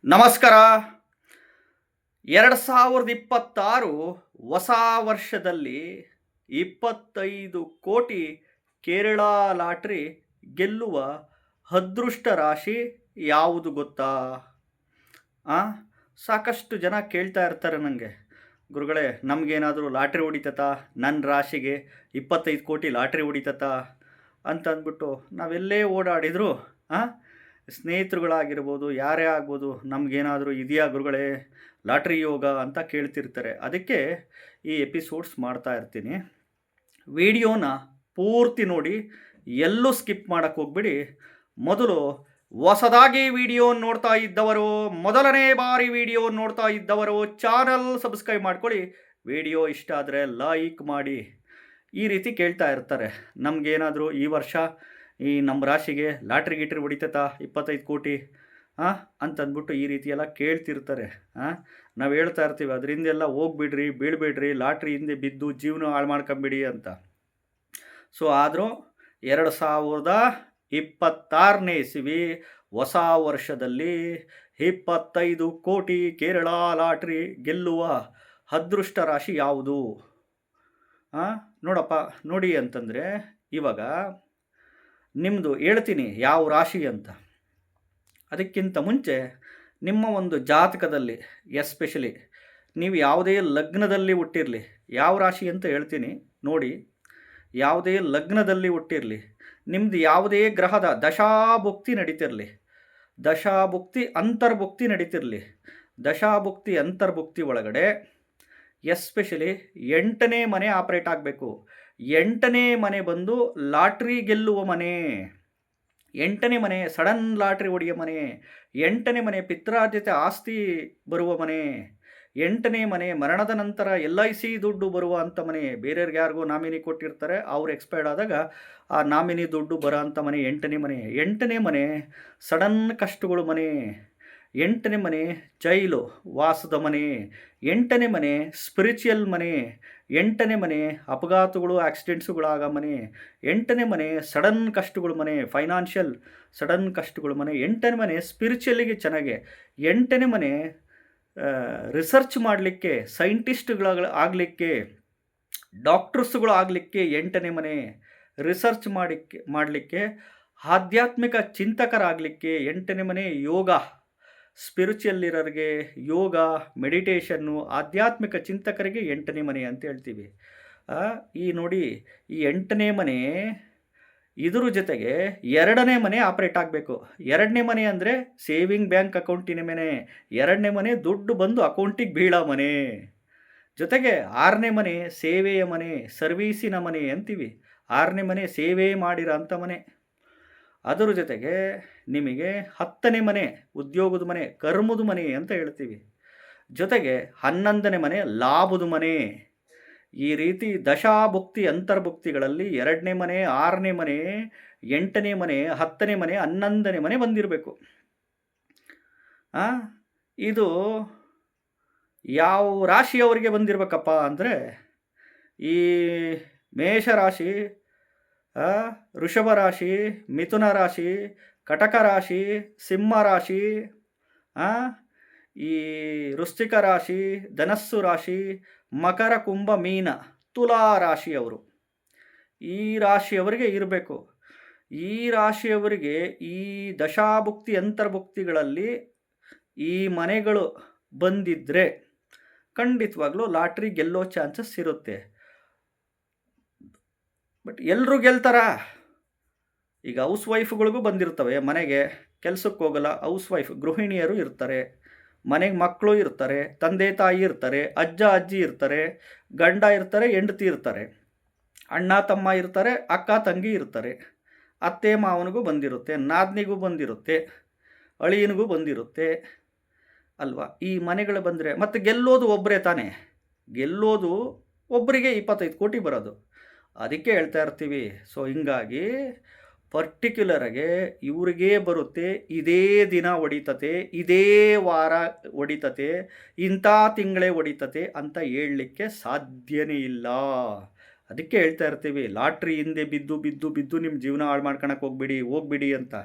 ನಮಸ್ಕಾರ. 2026 ಹೊಸ ವರ್ಷದಲ್ಲಿ 25 ಕೋಟಿ ಕೇರಳ ಲಾಟ್ರಿ ಗೆಲ್ಲುವ ಅದೃಷ್ಟ ರಾಶಿ ಯಾವುದು ಗೊತ್ತಾ? ಸಾಕಷ್ಟು ಜನ ಕೇಳ್ತಾ ಇರ್ತಾರೆ ನನಗೆ, ಗುರುಗಳೇ ನಮಗೇನಾದರೂ ಲಾಟ್ರಿ ಹೊಡಿತತಾ, ನನ್ನ ರಾಶಿಗೆ 25 ಕೋಟಿ ಲಾಟ್ರಿ ಹೊಡಿತತಾ ಅಂತ ಅಂದ್ಬಿಟ್ಟು ನಾವೆಲ್ಲೇ ಓಡಾಡಿದ್ರು ಸ್ನೇಹಿತರುಗಳಾಗಿರ್ಬೋದು, ಯಾರೇ ಆಗ್ಬೋದು, ನಮಗೇನಾದರೂ ಇದೆಯಾ ಗುರುಗಳೇ ಲಾಟ್ರಿ ಯೋಗ ಅಂತ ಕೇಳ್ತಿರ್ತಾರೆ. ಅದಕ್ಕೆ ಈ ಎಪಿಸೋಡ್ಸ್ ಮಾಡ್ತಾ ಇರ್ತೀನಿ. ವಿಡಿಯೋನ ಪೂರ್ತಿ ನೋಡಿ, ಎಲ್ಲೂ ಸ್ಕಿಪ್ ಮಾಡೋಕ್ಕೆ ಹೋಗ್ಬಿಡಿ. ಮೊದಲು ಹೊಸದಾಗಿ ವಿಡಿಯೋ ನೋಡ್ತಾ ಇದ್ದವರು, ಮೊದಲನೇ ಬಾರಿ ವಿಡಿಯೋ ನೋಡ್ತಾ ಇದ್ದವರು ಚಾನಲ್ ಸಬ್ಸ್ಕ್ರೈಬ್ ಮಾಡ್ಕೊಳ್ಳಿ. ವಿಡಿಯೋ ಇಷ್ಟ ಆದರೆ ಲೈಕ್ ಮಾಡಿ. ಈ ರೀತಿ ಕೇಳ್ತಾ ಇರ್ತಾರೆ, ನಮಗೇನಾದರೂ ಈ ವರ್ಷ ಈ ನಮ್ಮ ರಾಶಿಗೆ ಲಾಟ್ರಿ ಗಿಟ್ರಿ ಹೊಡಿತತಾ 25 ಕೋಟಿ ಅಂತಂದ್ಬಿಟ್ಟು ಈ ರೀತಿ ಎಲ್ಲ ಕೇಳ್ತಿರ್ತಾರೆ. ನಾವು ಹೇಳ್ತಾ ಇರ್ತೀವಿ ಅದರಿಂದೆಲ್ಲ ಹೋಗ್ಬಿಡ್ರಿ, ಬೀಳ್ಬೇಡ್ರಿ, ಲಾಟ್ರಿ ಹಿಂದೆ ಬಿದ್ದು ಜೀವನ ಹಾಳು ಮಾಡ್ಕೊಂಬಿಡಿ ಅಂತ. ಸೊ ಆದರೂ 2026ನೇ ಇಸವಿ ಹೊಸ ವರ್ಷದಲ್ಲಿ 25 ಕೋಟಿ ಕೇರಳ ಲಾಟ್ರಿ ಗೆಲ್ಲುವ ಅದೃಷ್ಟ ರಾಶಿ ಯಾವುದು? ನೋಡಪ್ಪ ನೋಡಿ ಅಂತಂದರೆ ಇವಾಗ ನಿಮ್ಮದು ಹೇಳ್ತೀನಿ ಯಾವ ರಾಶಿ ಅಂತ. ಅದಕ್ಕಿಂತ ಮುಂಚೆ ನಿಮ್ಮ ಒಂದು ಜಾತಕದಲ್ಲಿ ಎಸ್ಪೆಷಲಿ ನೀವು ಯಾವುದೇ ಲಗ್ನದಲ್ಲಿ ಹುಟ್ಟಿರಲಿ, ಯಾವ ರಾಶಿ ಅಂತ ಹೇಳ್ತೀನಿ ನೋಡಿ. ಯಾವುದೇ ಲಗ್ನದಲ್ಲಿ ಹುಟ್ಟಿರಲಿ, ನಿಮ್ಮದು ಯಾವುದೇ ಗ್ರಹದ ದಶಾಭುಕ್ತಿ ನಡೀತಿರಲಿ, ದಶಾಭುಕ್ತಿ ಅಂತರ್ಭುಕ್ತಿ ನಡೀತಿರಲಿ, ದಶಾಭುಕ್ತಿ ಅಂತರ್ಭುಕ್ತಿ ಒಳಗಡೆ ಎಸ್ಪೆಷಲಿ 8ನೇ ಮನೆ ಆಪ್ರೇಟ್ ಆಗಬೇಕು. 8ನೇ ಮನೆ ಬಂದು ಲಾಟ್ರಿ ಗೆಲ್ಲುವ ಮನೆ, 8ನೇ ಮನೆ ಸಡನ್ ಲಾಟ್ರಿ ಹೊಡೆಯೋ ಮನೆ, 8ನೇ ಮನೆ ಪಿತ್ರಾರ್ಜಿತ ಆಸ್ತಿ ಬರುವ ಮನೆ, 8ನೇ ಮನೆ ಮರಣದ ನಂತರ LIC ದುಡ್ಡು ಬರುವ ಅಂಥ ಮನೆ. ಬೇರೆಯವ್ರಿಗೆ ಯಾರಿಗೂ ನಾಮಿನಿ ಕೊಟ್ಟಿರ್ತಾರೆ, ಅವ್ರು ಎಕ್ಸ್ಪೈರ್ಡ್ ಆದಾಗ ಆ ನಾಮಿನಿ ದುಡ್ಡು ಬರೋ ಅಂಥ ಮನೆ 8ನೇ ಮನೆ. 8ನೇ ಮನೆ ಸಡನ್ ಕಷ್ಟಗಳು ಮನೆ, 8ನೇ ಮನೆ ಜೈಲು ವಾಸದ ಮನೆ, 8ನೇ ಮನೆ ಸ್ಪಿರಿಚುವಲ್ ಮನೆ, 8ನೇ ಮನೆ ಅಪಘಾತಗಳು ಆಕ್ಸಿಡೆಂಟ್ಸುಗಳಾಗೋ ಮನೆ, 8ನೇ ಮನೆ ಸಡನ್ ಕಷ್ಟಗಳು ಮನೆ, ಫೈನಾನ್ಷಿಯಲ್ ಸಡನ್ ಕಷ್ಟಗಳು ಮನೆ, 8ನೇ ಮನೆ ಸ್ಪಿರಿಚುವಲ್ಲಿಗೆ ಚೆನ್ನಾಗೆ, 8ನೇ ಮನೆ ರಿಸರ್ಚ್ ಮಾಡಲಿಕ್ಕೆ, ಸೈಂಟಿಸ್ಟ್ಗಳಾಗಲಿಕ್ಕೆ, ಡಾಕ್ಟರ್ಸ್ಗಳು ಆಗಲಿಕ್ಕೆ 8ನೇ ಮನೆ, ರಿಸರ್ಚ್ ಮಾಡಲಿಕ್ಕೆ, ಆಧ್ಯಾತ್ಮಿಕ ಚಿಂತಕರಾಗಲಿಕ್ಕೆ 8ನೇ ಮನೆ, ಯೋಗ ಸ್ಪಿರಿಚುವಲ್ ಇರೋರಿಗೆ ಯೋಗ ಮೆಡಿಟೇಷನ್ನು ಆಧ್ಯಾತ್ಮಿಕ ಚಿಂತಕರಿಗೆ 8ನೇ ಮನೆ ಅಂತ ಹೇಳ್ತೀವಿ. ಈ ನೋಡಿ ಈ 8ನೇ ಮನೆ ಇದ್ರ ಜೊತೆಗೆ 2ನೇ ಮನೆ ಆಪ್ರೇಟ್ ಆಗಬೇಕು. 2ನೇ ಮನೆ ಅಂದರೆ ಸೇವಿಂಗ್ ಬ್ಯಾಂಕ್ ಅಕೌಂಟಿನ ಮನೆ, 2ನೇ ಮನೆ ದುಡ್ಡು ಬಂದು ಅಕೌಂಟಿಗೆ ಬೀಳೋ ಮನೆ, ಜೊತೆಗೆ 6ನೇ ಮನೆ ಸೇವೆಯ ಮನೆ, ಸರ್ವೀಸಿನ ಮನೆ ಅಂತೀವಿ. 6ನೇ ಮನೆ ಸೇವೆ ಮಾಡಿರೋ ಅಂಥ ಮನೆ. ಅದರ ಜೊತೆಗೆ ನಿಮಗೆ 10ನೇ ಮನೆ ಉದ್ಯೋಗದ ಮನೆ, ಕರ್ಮದ ಮನೆ ಅಂತ ಹೇಳ್ತೀವಿ. ಜೊತೆಗೆ 11ನೇ ಮನೆ ಲಾಭದ ಮನೆ. ಈ ರೀತಿ ದಶಾಭುಕ್ತಿ ಅಂತರ್ಭುಕ್ತಿಗಳಲ್ಲಿ 2ನೇ ಮನೆ, 6ನೇ ಮನೆ, 8ನೇ ಮನೆ, 10ನೇ ಮನೆ, 11ನೇ ಮನೆ ಬಂದಿರಬೇಕು. ಇದು ಯಾವ ರಾಶಿಯವರಿಗೆ ಬಂದಿರಬೇಕಪ್ಪ ಅಂದರೆ ಈ ಮೇಷರಾಶಿ, ವೃಷಭ ರಾಶಿ, ಮಿಥುನ ರಾಶಿ, ಕಟಕ ರಾಶಿ, ಸಿಂಹ ರಾಶಿ, ಈ ವೃಶ್ಚಿಕ ರಾಶಿ, ಧನಸ್ಸು ರಾಶಿ, ಮಕರ, ಕುಂಭ, ಮೀನ, ತುಲಾ ರಾಶಿಯವರು. ಈ ರಾಶಿಯವರಿಗೆ ಇರಬೇಕು. ಈ ರಾಶಿಯವರಿಗೆ ಈ ದಶಾಭುಕ್ತಿ ಅಂತರ್ಭುಕ್ತಿಗಳಲ್ಲಿ ಈ ಮನೆಗಳು ಬಂದಿದ್ದರೆ ಖಂಡಿತವಾಗ್ಲೂ ಲಾಟ್ರಿ ಗೆಲ್ಲೋ ಚಾನ್ಸಸ್ ಇರುತ್ತೆ. ಬಟ್ ಎಲ್ಲರೂ ಗೆಲ್ತಾರಾ? ಈಗ ಹೌಸ್ ವೈಫ್ಗಳಿಗೂ ಬಂದಿರ್ತವೆ, ಮನೆಗೆ ಕೆಲಸಕ್ಕೆ ಹೋಗಲ್ಲ ಹೌಸ್ ವೈಫ್ ಗೃಹಿಣಿಯರು ಇರ್ತಾರೆ, ಮನೆಗೆ ಮಕ್ಕಳು ಇರ್ತಾರೆ, ತಂದೆ ತಾಯಿ ಇರ್ತಾರೆ, ಅಜ್ಜ ಅಜ್ಜಿ ಇರ್ತಾರೆ, ಗಂಡ ಇರ್ತಾರೆ, ಹೆಂಡತಿ ಇರ್ತಾರೆ, ಅಣ್ಣ ತಮ್ಮ ಇರ್ತಾರೆ, ಅಕ್ಕ ತಂಗಿ ಇರ್ತಾರೆ, ಅತ್ತೆ ಮಾವನಿಗೂ ಬಂದಿರುತ್ತೆ, ನಾದ್ನಿಗೂ ಬಂದಿರುತ್ತೆ, ಅಳಿಯನಿಗೂ ಬಂದಿರುತ್ತೆ ಅಲ್ವಾ? ಈ ಮನೆಗಳು ಬಂದರೆ ಮತ್ತು ಗೆಲ್ಲೋದು ಒಬ್ಬರೇ ತಾನೇ, ಗೆಲ್ಲೋದು ಒಬ್ಬರಿಗೆ 25 ಕೋಟಿ ಬರೋದು. ಅದಕ್ಕೆ ಹೇಳ್ತಾ ಇರ್ತೀವಿ. ಸೊ ಹಿಂಗಾಗಿ ಪರ್ಟಿಕ್ಯುಲರಾಗೆ ಇವ್ರಿಗೇ ಬರುತ್ತೆ, ಇದೇ ದಿನ ಹೊಡಿತತೆ, ಇದೇ ವಾರ ಹೊಡಿತತೆ, ಇಂಥ ತಿಂಗಳೇ ಹೊಡಿತತೆ ಅಂತ ಹೇಳಲಿಕ್ಕೆ ಸಾಧ್ಯನೇ ಇಲ್ಲ. ಅದಕ್ಕೆ ಹೇಳ್ತಾ ಇರ್ತೀವಿ, ಲಾಟ್ರಿ ಹಿಂದೆ ಬಿದ್ದು ಬಿದ್ದು ಬಿದ್ದು ನಿಮ್ಮ ಜೀವನ ಹಾಳು ಮಾಡ್ಕೊಳಕ್ಕೆ ಹೋಗ್ಬಿಡಿ ಅಂತ.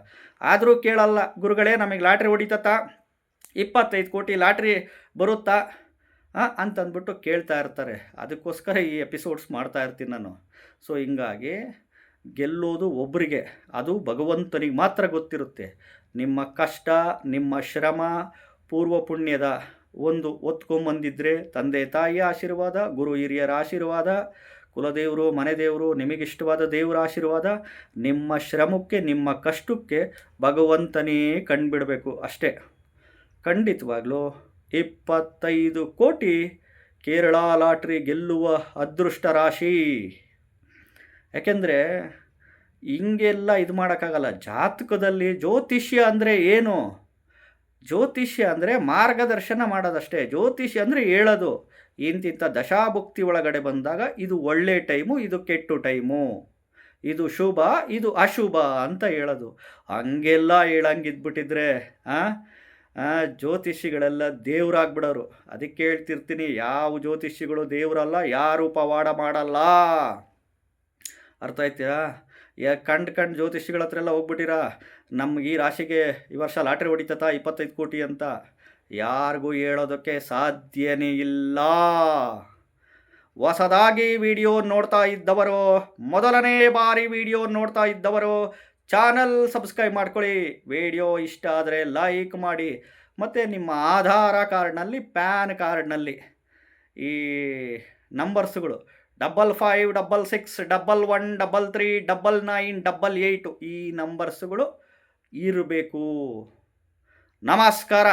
ಆದರೂ ಕೇಳಲ್ಲ, ಗುರುಗಳೇ ನಮಗೆ ಲಾಟ್ರಿ ಹೊಡಿತತಾ, 25 ಕೋಟಿ ಲಾಟ್ರಿ ಬರುತ್ತಾ ಅಂತಂದ್ಬಿಟ್ಟು ಕೇಳ್ತಾ ಇರ್ತಾರೆ. ಅದಕ್ಕೋಸ್ಕರ ಈ ಎಪಿಸೋಡ್ಸ್ ಮಾಡ್ತಾ ಇರ್ತೀನಿ ನಾನು. ಸೊ ಹಿಂಗಾಗಿ ಗೆಲ್ಲೋದು ಒಬ್ಬರಿಗೆ, ಅದು ಭಗವಂತನಿಗೆ ಮಾತ್ರ ಗೊತ್ತಿರುತ್ತೆ. ನಿಮ್ಮ ಕಷ್ಟ, ನಿಮ್ಮ ಶ್ರಮ, ಪೂರ್ವ ಪುಣ್ಯದ ಒಂದು ಹೊತ್ಕೊಂಬಂದಿದ್ರೆ ತಂದೆ ತಾಯಿಯ ಆಶೀರ್ವಾದ, ಗುರು ಹಿರಿಯರ ಆಶೀರ್ವಾದ, ಕುಲದೇವರು, ಮನೆದೇವರು, ನಿಮಗಿಷ್ಟವಾದ ದೇವರ ಆಶೀರ್ವಾದ, ನಿಮ್ಮ ಶ್ರಮಕ್ಕೆ, ನಿಮ್ಮ ಕಷ್ಟಕ್ಕೆ ಭಗವಂತನೇ ಕಂಡುಬಿಡಬೇಕು ಅಷ್ಟೇ. ಖಂಡಿತವಾಗ್ಲೂ 25 ಕೋಟಿ ಕೇರಳ ಲಾಟ್ರಿ ಗೆಲ್ಲುವ ಅದೃಷ್ಟ ರಾಶಿ. ಯಾಕೆಂದರೆ ಹಿಂಗೆಲ್ಲ ಇದು ಮಾಡೋಕ್ಕಾಗಲ್ಲ. ಜಾತಕದಲ್ಲಿ ಜ್ಯೋತಿಷ್ಯ ಅಂದರೆ ಏನು? ಜ್ಯೋತಿಷ್ಯ ಅಂದರೆ ಮಾರ್ಗದರ್ಶನ ಮಾಡೋದಷ್ಟೇ. ಜ್ಯೋತಿಷ್ಯ ಅಂದರೆ ಹೇಳೋದು, ಇಂತಿಂಥ ದಶಾಭುಕ್ತಿ ಒಳಗಡೆ ಬಂದಾಗ ಇದು ಒಳ್ಳೆ ಟೈಮು, ಇದು ಕೆಟ್ಟು ಟೈಮು, ಇದು ಶುಭ, ಇದು ಅಶುಭ ಅಂತ ಹೇಳೋದು. ಹಂಗೆಲ್ಲ ಹೇಳಂಗಿದ್ಬಿಟ್ಟಿದ್ರೆ ಜ್ಯೋತಿಷಿಗಳೆಲ್ಲ ದೇವರಾಗ್ಬಿಡೋರು. ಅದಕ್ಕೆ ಹೇಳ್ತಿರ್ತೀನಿ, ಯಾವ ಜ್ಯೋತಿಷಿಗಳು ದೇವರಲ್ಲ, ಯಾರು ಪವಾಡ ಮಾಡಲ್ಲ. ಅರ್ಥ ಆಯ್ತಾ? ಕಂಡು ಜ್ಯೋತಿಷಿಗಳ ಹತ್ರ ಎಲ್ಲ ಹೋಗ್ಬಿಟ್ಟಿರಾ, ನಮ್ಗೆ ಈ ರಾಶಿಗೆ ಈ ವರ್ಷ ಲಾಟ್ರಿ ಹೊಡಿತತಾ 25 ಕೋಟಿ ಅಂತ. ಯಾರಿಗೂ ಹೇಳೋದಕ್ಕೆ ಸಾಧ್ಯನೇ ಇಲ್ಲ. ಹೊಸದಾಗಿ ವಿಡಿಯೋ ನೋಡ್ತಾ ಇದ್ದವರು, ಮೊದಲನೇ ಬಾರಿ ವಿಡಿಯೋ ನೋಡ್ತಾ ಇದ್ದವರು ಚಾನಲ್ ಸಬ್ಸ್ಕ್ರೈಬ್ ಮಾಡ್ಕೊಳ್ಳಿ. ವಿಡಿಯೋ ಇಷ್ಟ ಆದರೆ ಲೈಕ್ ಮಾಡಿ. ಮತ್ತು ನಿಮ್ಮ ಆಧಾರ ಕಾರ್ಡ್ನಲ್ಲಿ, ಪ್ಯಾನ್ ಕಾರ್ಡ್ನಲ್ಲಿ ಈ ನಂಬರ್ಸ್ಗಳು 556611339988 ಈ ನಂಬರ್ಸ್ಗಳು ಇರಬೇಕು. ನಮಸ್ಕಾರ.